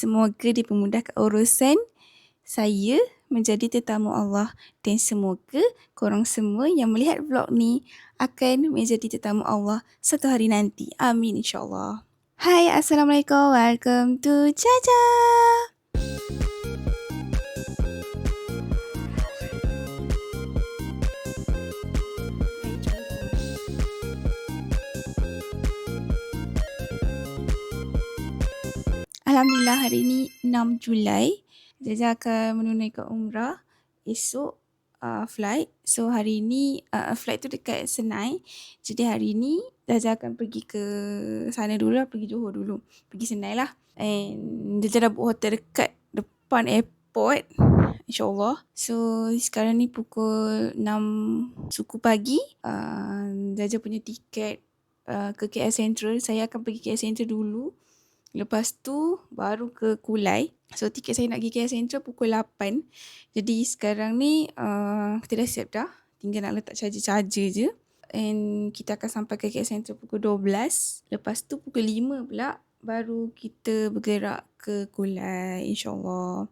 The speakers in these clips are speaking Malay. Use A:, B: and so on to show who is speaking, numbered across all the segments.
A: semoga dipermudahkan urusan saya menjadi tetamu Allah dan semoga korang semua yang melihat vlog ni akan menjadi tetamu Allah satu hari nanti. Amin insyaAllah. Hai, Assalamualaikum. Welcome to Jaja. Alhamdulillah, hari ini 6 Julai. Jaja akan menunaikan umrah. Esok flight. So hari ini flight tu dekat Senai. Jadi hari ni Jaja akan pergi ke sana dulu lah. Pergi Johor dulu. Pergi Senai lah. And Jaja dah book hotel dekat depan airport. InsyaAllah. So sekarang ni pukul 6 suku pagi. Jaja punya tiket ke KL Central. Saya akan pergi KL Central dulu. Lepas tu baru ke Kulai. So tiket saya nak pergi KL Central pukul 8. Jadi sekarang ni kita dah siap dah. Tinggal nak letak charger-charger je. And kita akan sampai ke KL Central pukul 12. Lepas tu pukul 5 pula baru kita bergerak ke Kulai, insyaAllah.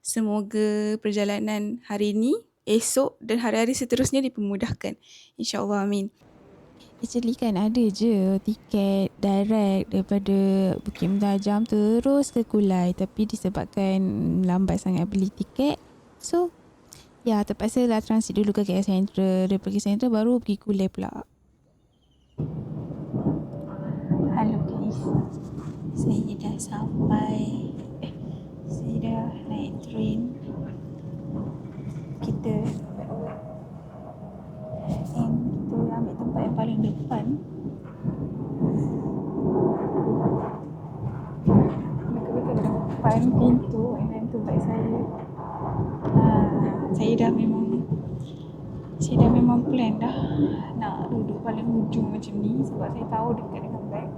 A: Semoga perjalanan hari ni, esok dan hari-hari seterusnya dipermudahkan. InsyaAllah, amin. Actually kan ada je tiket direct daripada Bukit Mentajam terus ke Kulai. Tapi disebabkan lambat sangat beli tiket, so ya terpaksa lah transit dulu ke KL Central. Dari pergi Central baru pergi Kulai pula. Halo guys, saya dah sampai. Saya dah naik train. Kita ambil tempat yang paling depan. Betul-betul depan pintu. And then tempat saya. Saya dah memang plan dah nak duduk paling hujung macam ni sebab saya tahu dekat dengan beg.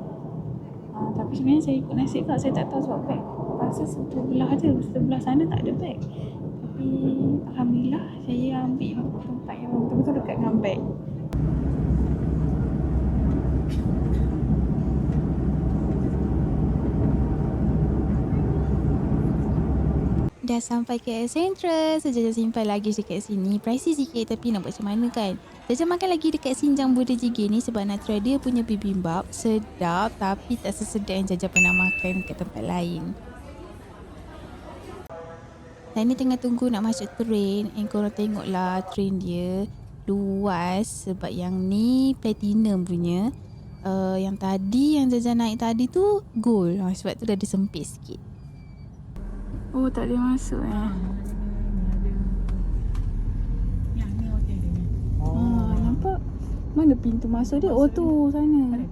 A: Tapi sebenarnya saya ikut nasib tak. Saya tak tahu sebab beg rasa sebelah je, sebelah sana tak ada beg. Tapi Alhamdulillah saya ambil tempat yang betul-betul dekat dengan beg. Dah sampai KL Central. So Jaja simpan luggage dekat sini. Pricey sikit tapi nak buat macam mana kan. Jaja makan lagi dekat Sinjang Buddha Jigin ni sebab nak try dia punya bibimbap. Sedap tapi tak sesedap yang Jaja pernah makan kat tempat lain. Dan ni tengah tunggu nak masuk train. And korang tengoklah train dia luas sebab yang ni platinum punya. Yang tadi yang Jaja naik tadi tu gold. Sebab tu dah disempit sikit. Oh, tak boleh masuk
B: Yang ni hotel dia.
A: nampak? Mana pintu masuk dia? Oh tu sana.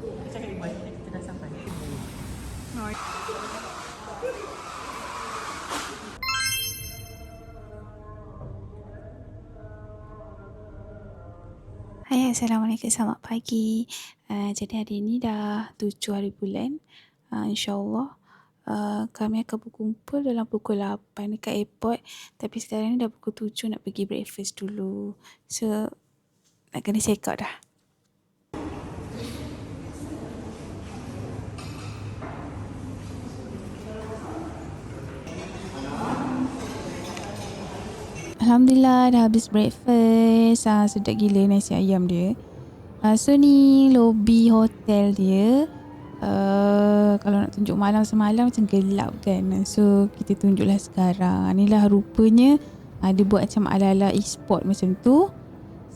B: Kita cakap buat kita dah sampai.
A: Hai, Assalamualaikum, selamat pagi. Jadi hari ni dah 7 hari bulan. InsyaAllah kami akan berkumpul dalam pukul 8 dekat airport. Tapi sekarang ni dah pukul 7 nak pergi breakfast dulu. So nak kena check out dah. Alhamdulillah dah habis breakfast. Sedap gila nasi ayam dia. So ni lobby hotel dia. Kalau nak tunjuk malam semalam macam gelap kan. So kita tunjuklah sekarang. Inilah rupanya dia buat macam ala-ala e-sport macam tu.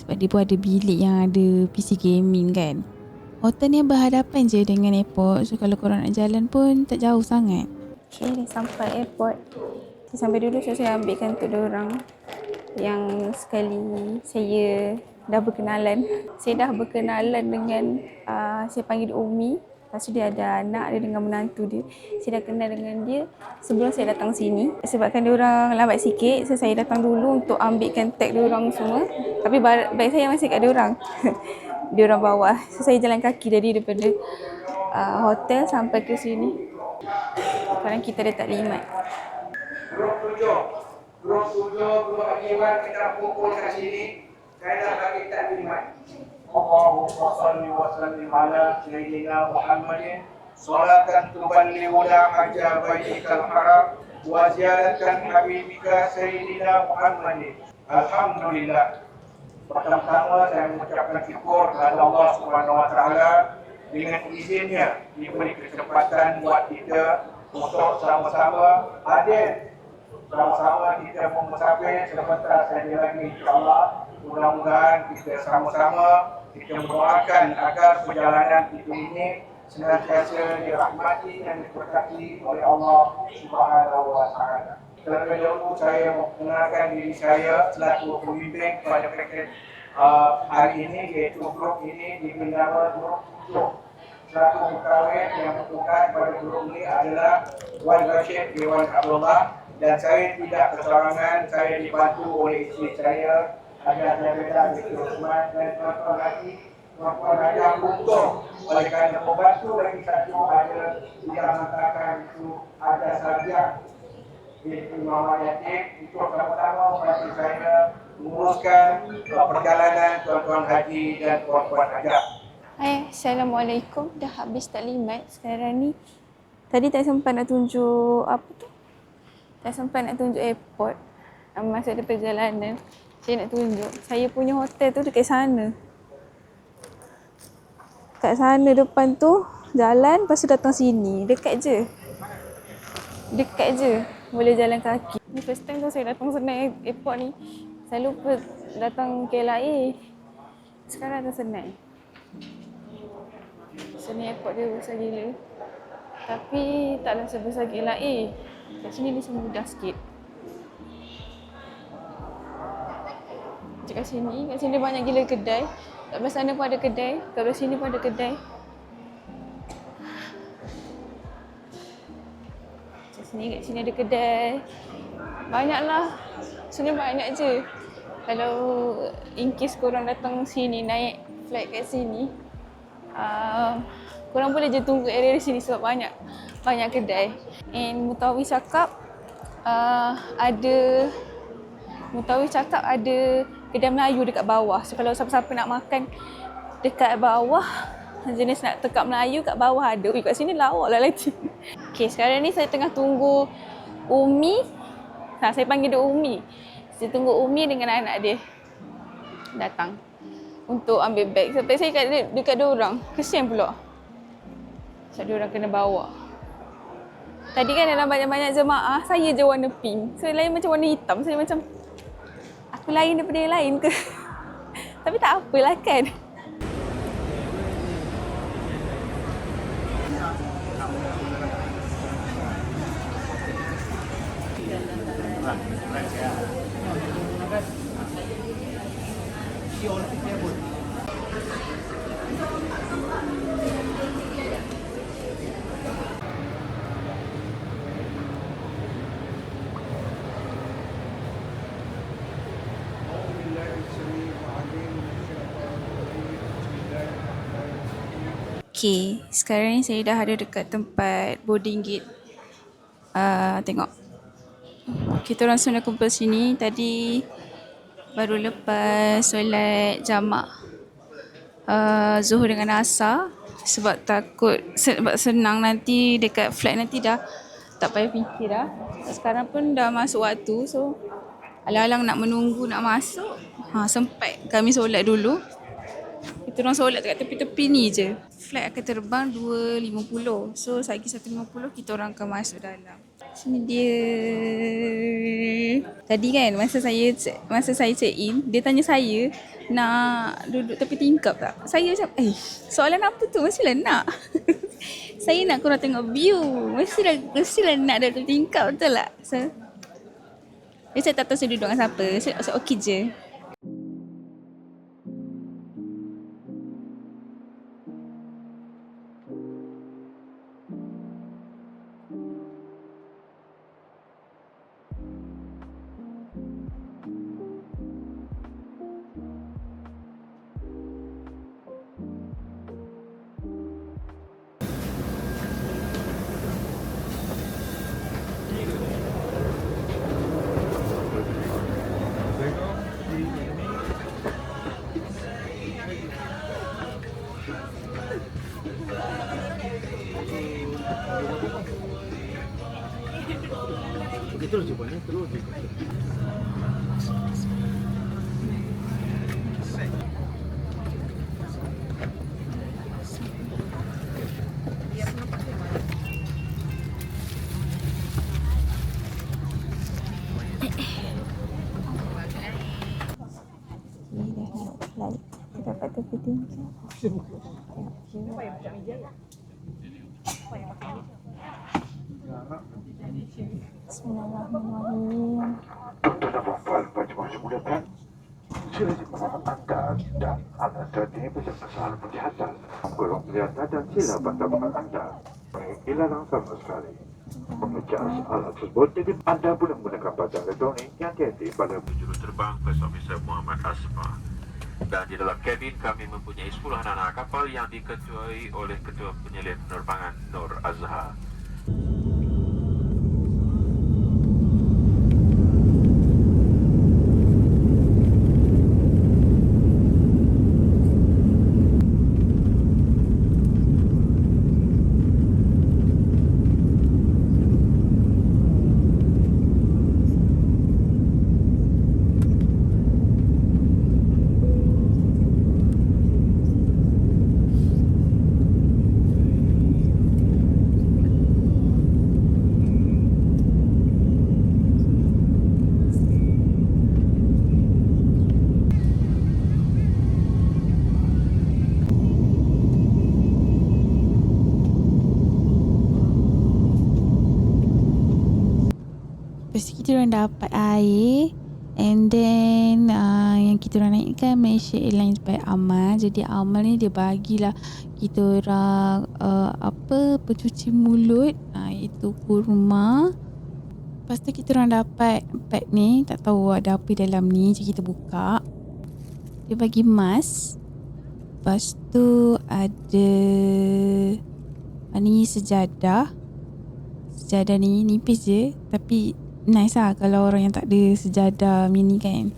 A: Sebab dia pun ada bilik yang ada PC gaming kan. Hotel ni berhadapan je dengan airport. So kalau korang nak jalan pun tak jauh sangat. Okay, dah sampai airport. Saya sampai dulu, so saya ambilkan untuk diorang yang sekali saya dah berkenalan. Saya dah berkenalan dengan saya panggil dia Umi. Lepas tu dia ada anak dia dengan menantu dia. Saya dah kenal dengan dia sebelum saya datang sini. Sebabkan dia orang lambat sikit, so saya datang dulu untuk ambilkan tag dia orang semua. Tapi beg saya masih kat dia orang. Dia orang bawah. So saya jalan kaki dari daripada hotel sampai ke sini. Sekarang kita dah tak limat. Grup 7 kebahagiaan kita kumpul kat sini. Saya bagi taklimat. Allahumma salli wa sallim ala sayyidina Muhammad
C: صلاة تبلغنا حج بيتك الحرام وزيارة حبيبك سيدنا محمد. Alhamdulillah. Pertama-tama saya mengucapkan syukur kepada Allah Subhanahu Wa Taala dengan izinnya diberi kesempatan buat kita untuk sama-sama hadir, sama-sama kita bermusafir sebentar saja lagi insya-Allah. Mudah-mudahan kita sama-sama kita mendoakan agar perjalanan kita ini senantiasa dirahmati dan diberkati oleh Allah Subhanahu Wa Taala. Terlebih dahulu saya memperkenalkan diri saya selaku pembimbing pada paket hari ini, iaitu grup ini diberi nama grup Tuh. Selaku pegawai yang bertugas pada grup ini adalah Wan Rashid Dewan Abdullah, dan saya tidak kesorangan, saya dibantu oleh isteri saya Hajar Jabeda binti Osman dan tuan-tuan lagi, tuan-tuan Hajar Untung. Oleh kerana membantu lagi satu ada yang mengatakan itu ada sahaja binti Muhammad Yatim, itu pertama membantu saya menguruskan perjalanan tuan-tuan haji dan tuan-tuan hajar.
A: Hai, Assalamualaikum. Dah habis taklimat sekarang ni. Tadi tak sempat nak tunjuk apa tu? Tak sempat nak tunjuk airport. Masa ada perjalanan, saya nak tunjuk. Saya punya hotel tu dekat sana. Kat sana depan tu jalan, lepas tu datang sini. Dekat je. Dekat je. Boleh jalan kaki. Ni first time tu saya datang Senai airport ni. Saya lupa datang KLIA. Sekarang datang Senai. Senai airport dia besar gila. Tapi taklah sebesar KLIA. Kat sini dia semudah sikit. Kat sini banyak gila kedai. Kat belah sana pun ada kedai. Kat belah sini pun ada kedai. Kat sini ada kedai. Banyaklah. Sini banyak je. Kalau in case korang datang sini, naik flight kat sini, korang boleh je tunggu area sini sebab banyak kedai. And Mutawi cakap ada kedai Melayu dekat bawah. So kalau siapa-siapa nak makan dekat bawah, jenis nak tekak Melayu kat bawah ada. Kat sini lawak lah lagi. Okay, sekarang ni saya tengah tunggu Umi. Saya panggil dia Umi. Saya tunggu Umi dengan anak dia datang untuk ambil beg. Sampai saya dekat dia orang. Kesian pula. Sebab dia orang kena bawa. Tadi kan dalam banyak-banyak jemaah, saya je warna pink. So lain macam warna hitam. Saya macam, aku lain daripada yang lain ke? Tapi tak apalah kan. Okay, sekarang ni saya dah ada dekat tempat boarding gate. Tengok. Kita orang semua dah kumpul sini. Tadi baru lepas solat jamak Zuhur dengan Asar. Sebab senang nanti dekat flight nanti dah tak payah fikir dah. Sekarang pun dah masuk waktu. So alang-alang nak menunggu nak masuk, sempat kami solat dulu. Kita orang solat dekat tepi-tepi ni je. Flight akan terbang 2.50. So lagi 1.50 kita orang akan masuk dalam. Sini dia. Tadi kan masa saya check in, dia tanya saya nak duduk tepi tingkap tak? Saya macam soalan apa tu? Mestilah nak. Saya nak korang tengok view. Mestilah nak duduk tepi tingkap, betul tak? So saya tak tahu saya duduk dengan siapa. Saya okey je.
D: Okey, terus je puan, terus je.
A: Ni dah naik flight. Kita dapat tepi tinggi. Bismillahirrahmanirrahim.
E: Terdapat pada masa mudahan sila dimaklum anda dan anda tadi beserta salah penjahatan menggolong kelihatan dan sila bantahan anda hilang sama sekali. Mengejar alat tersebut, jadi anda boleh menggunakan baca elektronik yang hati-hati pada juru terbang First Officer Muhammad Asfar. Dan di dalam kabin kami mempunyai 10 anak-anak kapal yang diketuai oleh Ketua Penyelidik Penerbangan Nur Azhar.
A: Lepas tu kita orang dapat air. And then yang kita orang naikkan Malaysia Airlines by Amal. Jadi Amal ni dia bagilah kita orang pencuci mulut, iaitu kurma. Lepas tu kita orang dapat bag ni, tak tahu ada apa dalam ni. Jadi kita buka, dia bagi mask. Lepas tu ada ni sejadah. Sejadah ni nipis je, tapi nice lah kalau orang yang tak ada sejadah mini kan.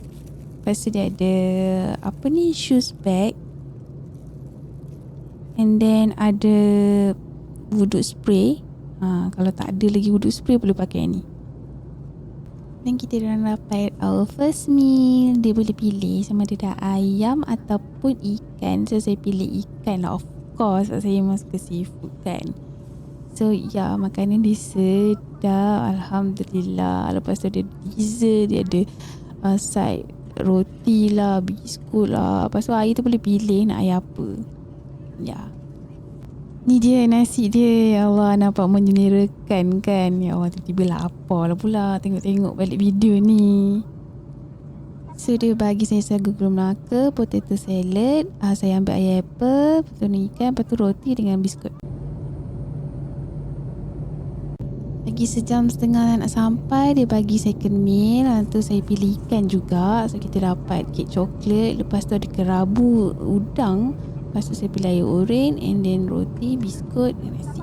A: Lepas tu dia ada shoes bag. And then ada wuduk spray. Kalau tak ada lagi wuduk spray, boleh pakai ni. Dan kita dah dapat our first meal. Dia boleh pilih sama ada dah ayam ataupun ikan. So saya pilih ikan lah, of course. Saya memang suka seafood kan. So ya, makanan dia sedap, alhamdulillah. Lepas tu ada dessert, dia ada side roti lah, biskut lah. Lepas tu air tu boleh pilih nak air apa. Ya, ni dia nasi dia. Ya Allah, nampak menyenerakan kan. Ya Allah, tiba-tiba lapar lah pula tengok-tengok balik video ni. So dia bagi saya sagu gula Melaka, potato salad, saya ambil air apple, lepas tu ikan, lepas tu roti dengan biskut. Lagi sejam setengah nak sampai, dia bagi second meal. Tu saya pilih ikan juga. So kita dapat kek coklat, lepas tu ada kerabu udang, lepas tu saya pilih air oren, and then roti, biskut dan nasi.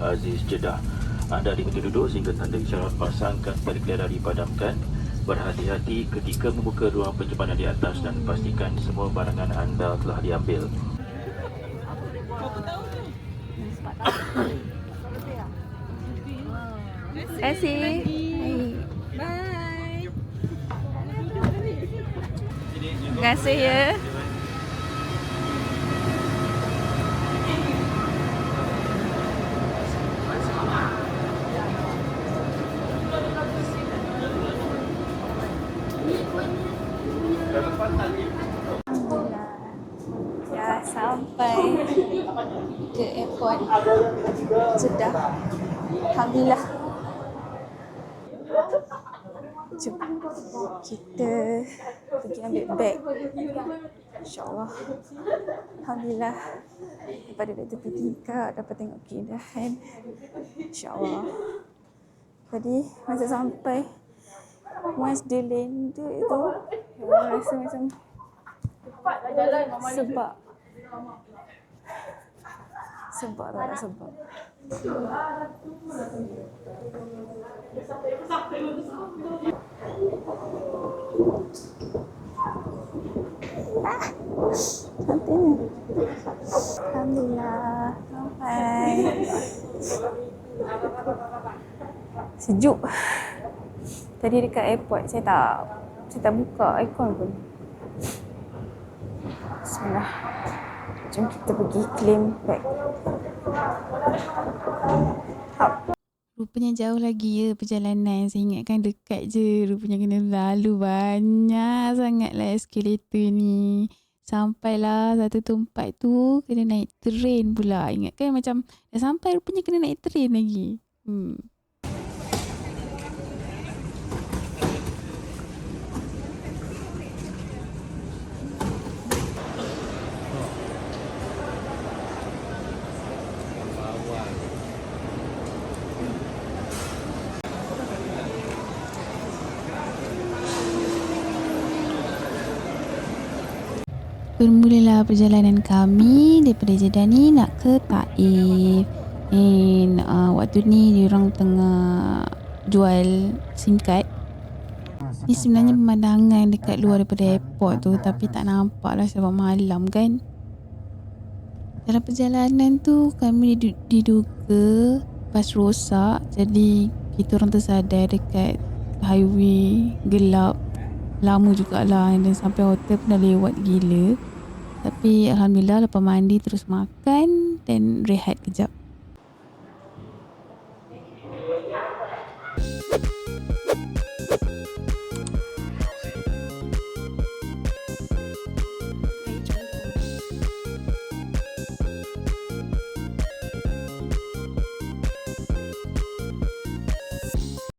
F: Aziz Jeddah. Anda diminta duduk sehingga tanda isyarat pasangkan tali kelihatan dipadamkan. Berhati-hati ketika membuka ruang penyimpanan di atas dan pastikan semua barangan anda telah diambil.
A: Terima kasih.
B: Bye.
A: Terima kasih ya. Ya, sampai ke airport Jeddah. Alhamdulillah. Jom kita pergi ambil beg. InsyaAllah. Alhamdulillah. Daripada dari tepi tingkap dapat tengok keindahan. InsyaAllah. Tadi masa sampai once the landed tu, rasa macam sebab tak nak sebab. Cantiknya. Alhamdulillah. Sampai. Sejuk. Tadi dekat airport saya tak buka aircon pun. Bismillah. Jom kita pergi claim bag. Rupanya jauh lagi ya perjalanan. Saya ingatkan dekat je. Rupanya kena lalu banyak sangatlah eskalator ni. Sampailah satu tempat tu kena naik train pula. Ingatkan macam dah sampai rupanya kena naik train lagi. Bermulalah perjalanan kami daripada Jeddah ni nak ke Taif. And waktu ni diorang tengah jual SIM card. Ni sebenarnya pemandangan dekat luar daripada airport tu, tapi tak nampak lah sebab malam kan. Dalam perjalanan tu kami diduga bas rosak, jadi kita orang tersadar dekat highway gelap. Lama jugalah dan sampai hotel pun dah lewat gila. Tapi Alhamdulillah lepas mandi terus makan dan rehat kejap.